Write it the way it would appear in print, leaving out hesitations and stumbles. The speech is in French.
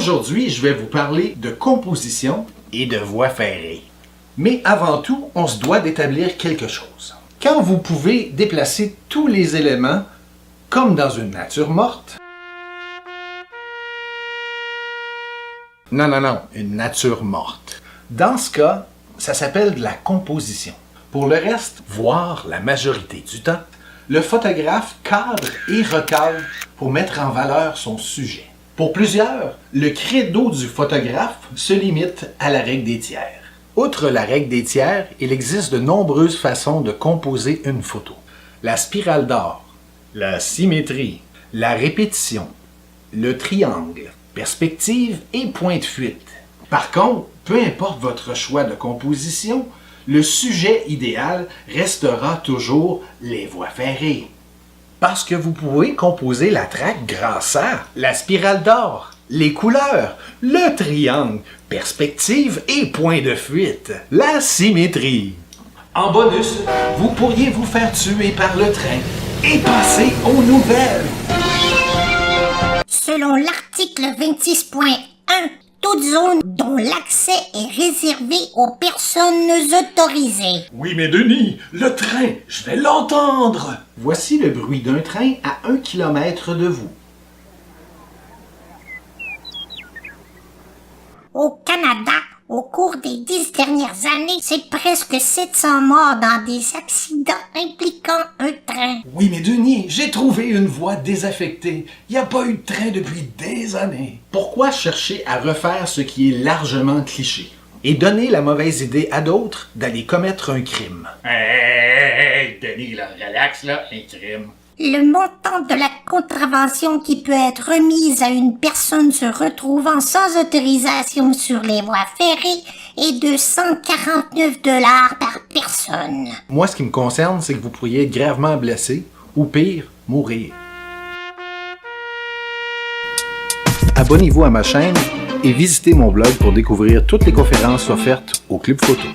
Aujourd'hui, je vais vous parler de composition et de voies ferrées. Mais avant tout, on se doit d'établir quelque chose. Quand vous pouvez déplacer tous les éléments, comme dans une nature morte, non, une nature morte. Dans ce cas, ça s'appelle de la composition. Pour le reste, voire la majorité du temps, le photographe cadre et recadre pour mettre en valeur son sujet. Pour plusieurs, le credo du photographe se limite à la règle des tiers. Outre la règle des tiers, il existe de nombreuses façons de composer une photo. La spirale d'or, la symétrie, la répétition, le triangle, perspective et point de fuite. Par contre, peu importe votre choix de composition, le sujet idéal restera toujours les voies ferrées. Parce que vous pouvez composer la traque grâce à la spirale d'or, les couleurs, le triangle, perspective et point de fuite, la symétrie. En bonus, vous pourriez vous faire tuer par le train et passer aux nouvelles. Selon l'article 26.1, toute zone dont l'accès est réservé aux personnes autorisées. Oui, mais Denis, le train, je vais l'entendre. Voici le bruit d'un train à 1 km de vous. Au Canada, au cours des 10 dernières années, c'est presque 700 morts dans des accidents impliquant un train. Oui, mais Denis, j'ai trouvé une voie désaffectée. Il n'y a pas eu de train depuis des années. Pourquoi chercher à refaire ce qui est largement cliché et donner la mauvaise idée à d'autres d'aller commettre un crime? Hey, Denis, là, relax, là, un crime. Le montant de la contravention qui peut être remise à une personne se retrouvant sans autorisation sur les voies ferrées est de 149 $ par personne. Moi, ce qui me concerne, c'est que vous pourriez être gravement blessé ou pire, mourir. Abonnez-vous à ma chaîne et visitez mon blog pour découvrir toutes les conférences offertes au Club Photo.